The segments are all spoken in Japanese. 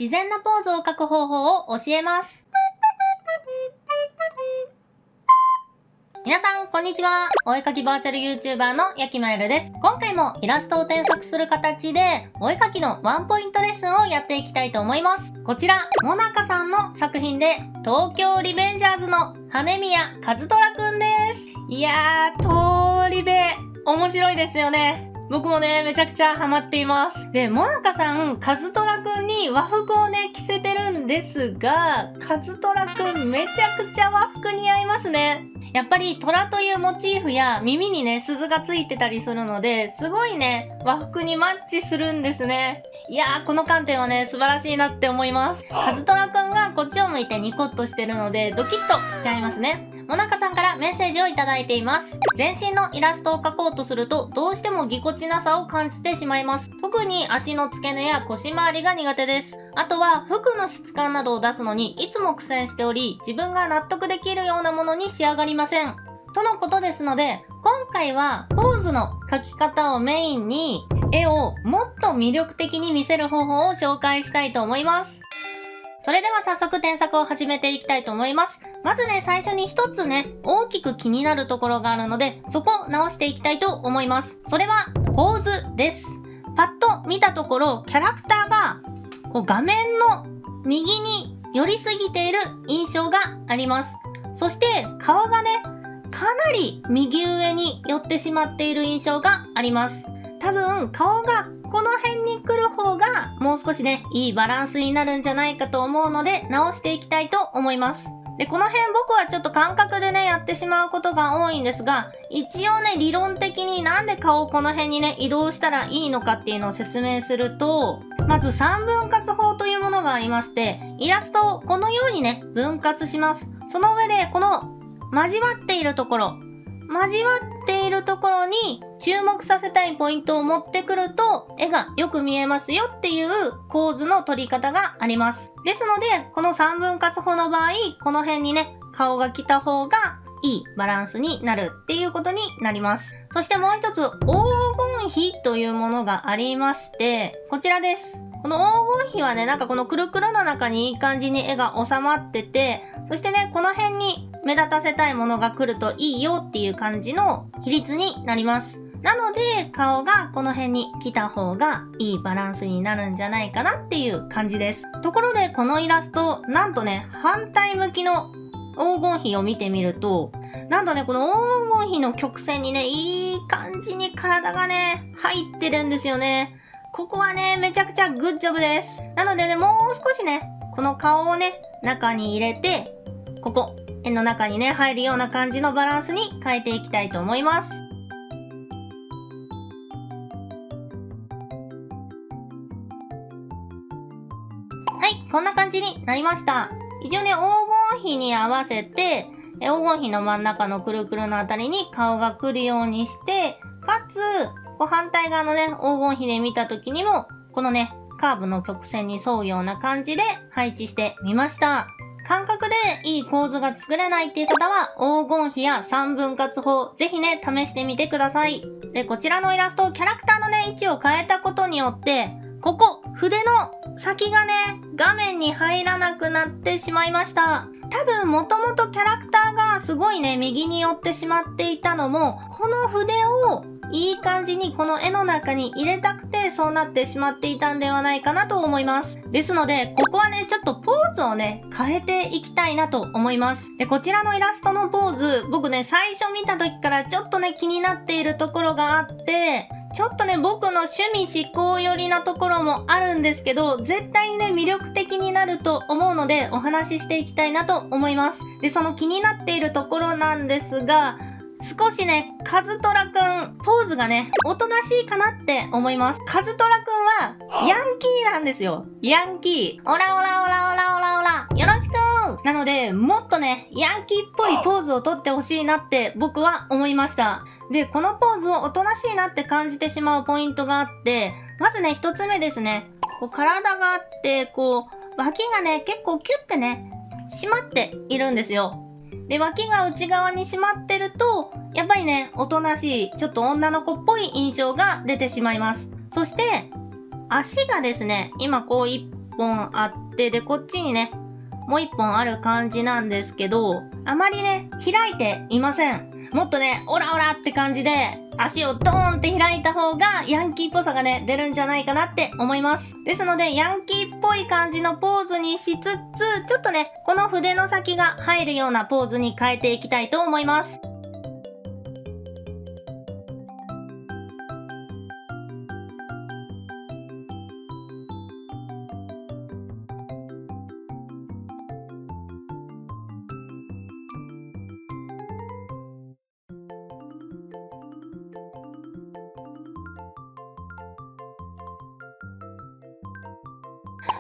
自然なポーズを描く方法を教えます。皆さん、こんにちは。お絵描きバーチャル YouTuber のやきまえるです。今回もイラストを添削する形で、お絵描きのワンポイントレッスンをやっていきたいと思います。こちら、もなかさんの作品で、東京リベンジャーズの羽宮和虎くんです。いやー、リベ、面白いですよね。僕もね、めちゃくちゃハマっています。で、もなかさん、和虎くんに和服をね、着せてるんですが、和虎くんめちゃくちゃ和服に合いますね。やっぱり虎というモチーフや耳にね、鈴がついてたりするので、すごいね、和服にマッチするんですね。いやー、この観点はね、素晴らしいなって思います。和虎くんがこっちを向いてニコッとしてるので、ドキッとしちゃいますね。もなかさんからメッセージをいただいています。全身のイラストを描こうとすると、どうしてもぎこちなさを感じてしまいます。特に足の付け根や腰回りが苦手です。あとは、服の質感などを出すのにいつも苦戦しており、自分が納得できるようなものに仕上がりません。とのことですので、今回はポーズの描き方をメインに、絵をもっと魅力的に見せる方法を紹介したいと思います。それでは早速添削を始めていきたいと思います。まずね、最初に一つね、大きく気になるところがあるので、そこを直していきたいと思います。それは、構図です。パッと見たところ、キャラクターが、画面の右に寄りすぎている印象があります。そして、顔がね、かなり右上に寄ってしまっている印象があります。多分、顔がこの辺に来る方がもう少しね、いいバランスになるんじゃないかと思うので直していきたいと思います。で、この辺僕はちょっと感覚でね、やってしまうことが多いんですが、一応ね、理論的になんで顔をこの辺にね、移動したらいいのかっていうのを説明すると、まず3分割法というものがありまして、イラストをこのようにね、分割します。その上で、この交わっているところに注目させたいポイントを持ってくると絵がよく見えますよっていう構図の取り方があります。ですので、この3分割法の場合、この辺にね、顔が来た方がいいバランスになるっていうことになります。そしてもう一つ、黄金比というものがありまして、こちらです。この黄金比はね、なんかこのくるくるの中にいい感じに絵が収まってて、そしてね、この辺に目立たせたいものが来るといいよっていう感じの比率になります。なので、顔がこの辺に来た方がいいバランスになるんじゃないかなっていう感じです。ところで、このイラスト、なんとね、反対向きの黄金比を見てみると、なんとね、この黄金比の曲線にね、いい感じに体がね、入ってるんですよね。ここはね、めちゃくちゃグッジョブです。なのでね、もう少しね、この顔をね、中に入れて、ここ、絵の中にね、入るような感じのバランスに変えていきたいと思います。はい、こんな感じになりました。一応ね、黄金比に合わせて、黄金比の真ん中のくるくるのあたりに顔が来るようにして、かつ、反対側のね、黄金比で見た時にも、このね、カーブの曲線に沿うような感じで配置してみました。感覚でいい構図が作れないっていう方は、黄金比や3分割法、ぜひね、試してみてください。で、こちらのイラスト、キャラクターのね、位置を変えたことによって、ここ、筆の先がね、画面に入らなくなってしまいました。多分、もともとキャラクターがすごいね、右に寄ってしまっていたのも、この筆をいい感じにこの絵の中に入れたくてそうなってしまっていたんではないかなと思います。ですので、ここはね、ちょっとポーズをね、変えていきたいなと思います。で、こちらのイラストのポーズ、僕ね、最初見た時からちょっとね、気になっているところがあって、ちょっとね、僕の趣味思考寄りなところもあるんですけど、絶対にね、魅力的になると思うので、お話ししていきたいなと思います。で、その気になっているところなんですが、少しね、和虎くん、ポーズがね、おとなしいかなって思います。和虎くんは、ヤンキーなんですよ。ヤンキー。オラオラオラオラオラオラ、よろしくなので、もっとね、ヤンキーっぽいポーズをとってほしいなって僕は思いました。で、このポーズをおとなしいなって感じてしまうポイントがあって、まずね、一つ目ですね。体があって、脇がね、結構キュッてね、締まっているんですよ。で、脇が内側に締まってると、やっぱりね、おとなしい、ちょっと女の子っぽい印象が出てしまいます。そして、足がですね、今一本あって、で、こっちにね、もう1本ある感じなんですけど、あまりね、開いていません。もっとね、オラオラって感じで、足をドーンって開いた方が、ヤンキーっぽさがね、出るんじゃないかなって思います。ですので、ヤンキーっぽい感じのポーズにしつつ、ちょっとね、この筆の先が入るようなポーズに変えていきたいと思います。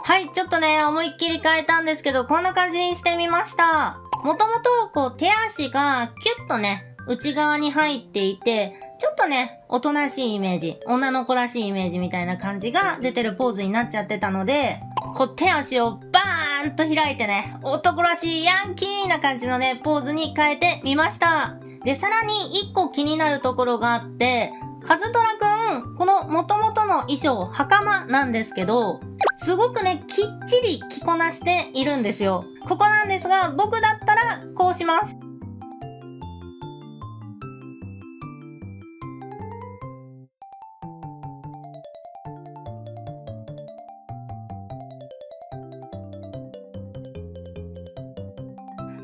はい、ちょっとね、思いっきり変えたんですけど、こんな感じにしてみました。もともと、こう、手足がキュッとね、内側に入っていて、ちょっとね、おとなしいイメージ、女の子らしいイメージみたいな感じが出てるポーズになっちゃってたので、こう、手足をバーンと開いてね、男らしいヤンキーな感じのね、ポーズに変えてみました。で、さらに一個気になるところがあって、カズトラくん、この元々の衣装、袴なんですけど、すごくね、きっちり着こなしているんですよ。ここなんですが、僕だったらこうします。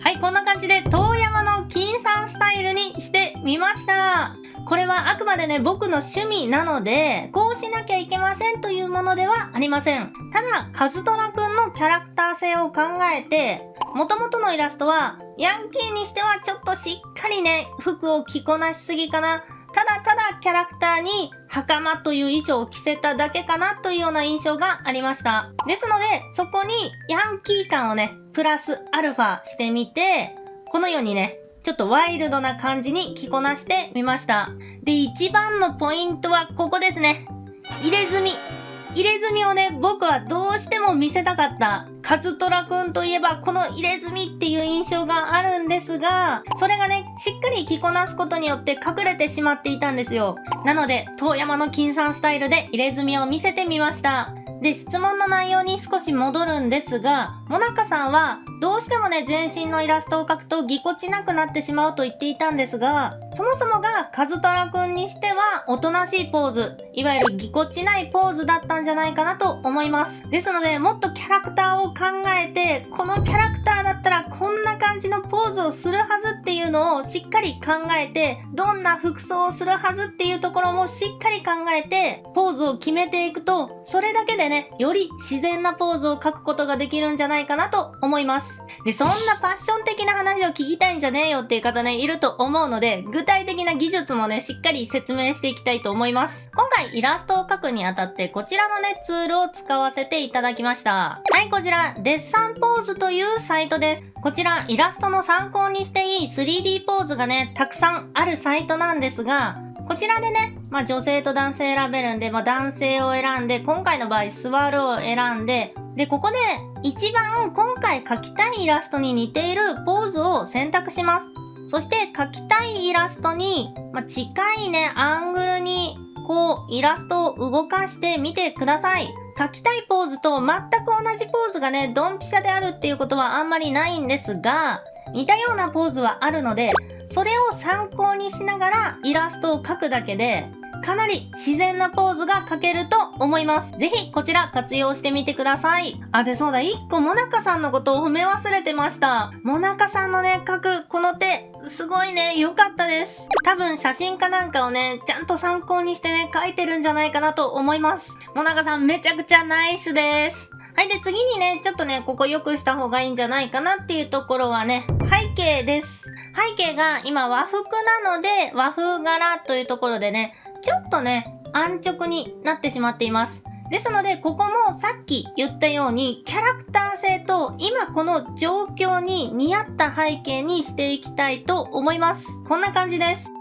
はい、こんな感じで、遠山の金さんスタイルにしてみました。これはあくまでね、僕の趣味なので、こうしなきゃいけませんというものではありません。ただ、カズトラくんのキャラクター性を考えて、元々のイラストは、ヤンキーにしてはちょっとしっかりね、服を着こなしすぎかな。ただただキャラクターに袴という衣装を着せただけかなというような印象がありました。ですので、そこにヤンキー感をね、プラスアルファしてみて、このようにね、ちょっとワイルドな感じに着こなしてみました。で、一番のポイントはここですね。入れ墨。入れ墨をね、僕はどうしても見せたかった。カズトラくんといえばこの入れ墨っていう印象があるんですが、それがね、しっかり着こなすことによって隠れてしまっていたんですよ。なので、遠山の金さんスタイルで入れ墨を見せてみました。で、質問の内容に少し戻るんですが、モナカさんは、どうしてもね、全身のイラストを描くとぎこちなくなってしまうと言っていたんですが、そもそもがカズトラくんにしては、おとなしいポーズ、いわゆるぎこちないポーズだったんじゃないかなと思います。ですので、もっとキャラクターを考えて、このキャラクターだったらこんな感じのポーズをするはずっていうのをしっかり考えて、どんな服装をするはずっていうところもしっかり考えて、ポーズを決めていくと、それだけでね、より自然なポーズを描くことができるんじゃないかなと思います。で、そんなファッション的な話を聞きたいんじゃねえよっていう方ね、いると思うので、具体的な技術もね、しっかり説明していきたいと思います。今回イラストを描くにあたって、こちらのね、ツールを使わせていただきました。はい、こちら、デッサンポーズというサイトです。こちら、イラストの参考にしていい 3D ポーズがね、たくさんあるサイトなんですが、こちらでね、女性と男性選べるんで、男性を選んで、今回の場合、スワローを選んで、で、ここで、一番今回描きたいイラストに似ているポーズを選択します。そして、描きたいイラストに、近いね、アングルに、こう、イラストを動かしてみてください。描きたいポーズと全く同じポーズがね、ドンピシャであるっていうことはあんまりないんですが、似たようなポーズはあるので、それを参考にしながらイラストを描くだけで、かなり自然なポーズが描けると思います。ぜひこちら活用してみてください。あ、でそうだ、1個モナカさんのことを褒め忘れてました。モナカさんのね、描くこの手、すごいね、良かったです。多分写真かなんかをね、ちゃんと参考にしてね、描いてるんじゃないかなと思います。モナカさんめちゃくちゃナイスです。はい。で、次にね、ちょっとね、ここ良くした方がいいんじゃないかなっていうところはね、背景です。背景が今和服なので、和風柄というところでね、ちょっとね、安直になってしまっています。ですので、ここもさっき言ったように、キャラクター性と今この状況に見合った背景にしていきたいと思います。こんな感じです。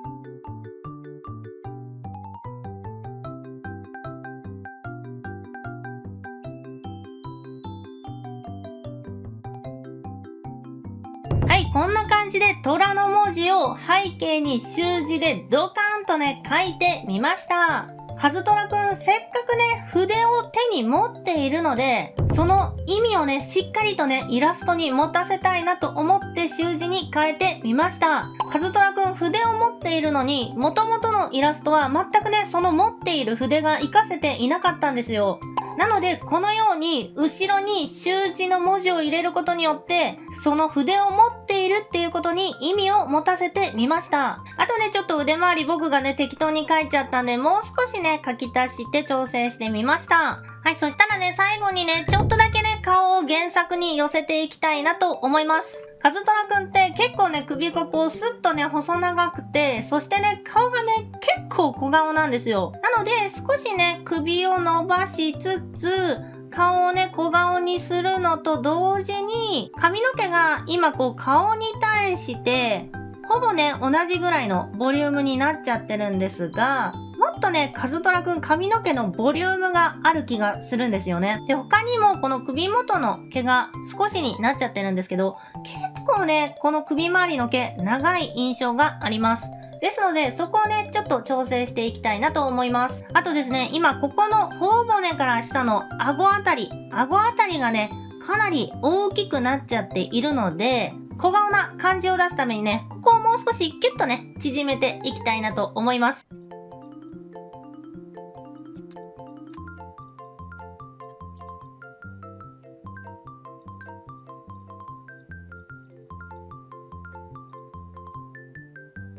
はい、こんな感じで虎の文字を背景に習字でドカーンとね、書いてみました。カズトラくんせっかくね、筆を手に持っているので、その意味をね、しっかりとね、イラストに持たせたいなと思って習字に変えてみました。カズトラくん筆を持っているのに、元々のイラストは全くね、その持っている筆が活かせていなかったんですよ。なので、このように、後ろに習字の文字を入れることによって、その筆を持っているっていうことに意味を持たせてみました。あとね、ちょっと腕回り僕がね、適当に書いちゃったんで、もう少しね、書き足して調整してみました。はい、そしたらね、最後にね、ちょっとだけね、顔を原作に寄せていきたいなと思います。カズトラくんって結構ね、首がこうスッとね、細長くて、そしてね、顔がね、結構小顔なんですよ。なので、少しね、首を伸ばしつつ、顔をね、小顔にするのと同時に、髪の毛が今こう顔に対して、ほぼね、同じぐらいのボリュームになっちゃってるんですが、もっとね、カズトラくん髪の毛のボリュームがある気がするんですよね。で、他にもこの首元の毛が少しになっちゃってるんですけど、結構ね、この首周りの毛、長い印象があります。ですので、そこをね、ちょっと調整していきたいなと思います。あとですね、今ここの頬骨から下の顎あたりがね、かなり大きくなっちゃっているので、小顔な感じを出すためにね、ここをもう少しキュッとね、縮めていきたいなと思います。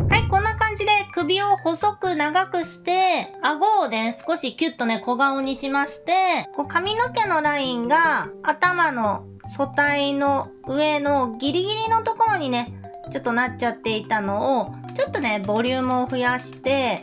はい、こんな感じで首を細く長くして、顎をね、少しキュッとね、小顔にしまして、こう髪の毛のラインが頭の素体の上のギリギリのところにね、ちょっとなっちゃっていたのを、ちょっとね、ボリュームを増やして、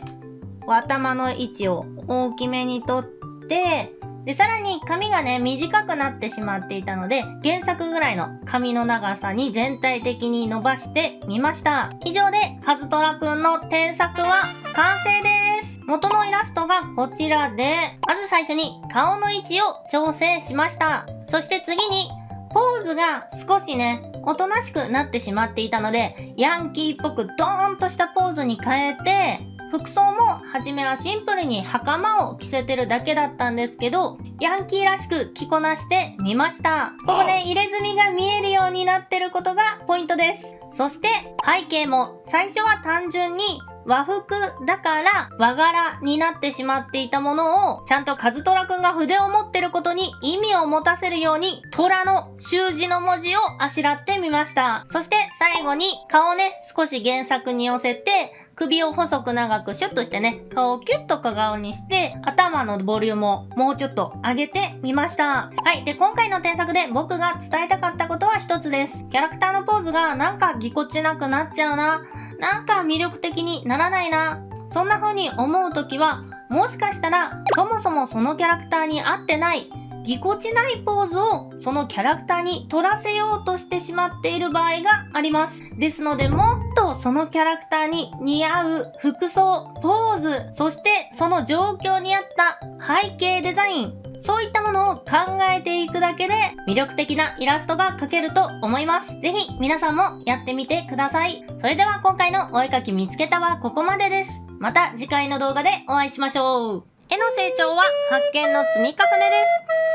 頭の位置を大きめにとって、で、さらに髪がね、短くなってしまっていたので、原作ぐらいの髪の長さに全体的に伸ばしてみました。以上で、カズトラくんの添削は完成です。元のイラストがこちらで、まず最初に顔の位置を調整しました。そして次に、ポーズが少しね、おとなしくなってしまっていたので、ヤンキーっぽくドーンとしたポーズに変えて、服装も初めはシンプルに袴を着せてるだけだったんですけど、ヤンキーらしく着こなしてみました。ここで入れ墨が見えるようになってることがポイントです。そして背景も最初は単純に和服だから和柄になってしまっていたものをちゃんとカズトラくんが筆を持ってることに意味を持たせるように虎の習字の文字をあしらってみました。そして最後に顔をね少し原作に寄せて首を細く長くシュッとしてね顔をキュッと小顔にして頭のボリュームをもうちょっと上げてみました。はい。で今回の添削で僕が伝えたかったことは一つです。キャラクターのポーズがなんかぎこちなくなっちゃうな。なんか魅力的にならないな。そんな風に思うときは、もしかしたらそもそもそのキャラクターに合ってないぎこちないポーズをそのキャラクターに取らせようとしてしまっている場合があります。ですのでもっとそのキャラクターに似合う服装、ポーズ、そしてその状況に合った背景デザイン、そういったものを考えていくだけで魅力的なイラストが描けると思います。ぜひ皆さんもやってみてください。それでは今回のお絵描き見つけたはここまでです。また次回の動画でお会いしましょう。絵の成長は発見の積み重ねです。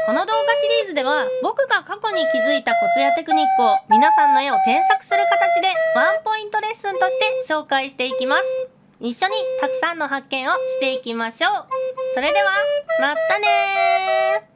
この動画シリーズでは僕が過去に気づいたコツやテクニックを皆さんの絵を添削する形でワンポイントレッスンとして紹介していきます。一緒にたくさんの発見をしていきましょう。それではまたねー。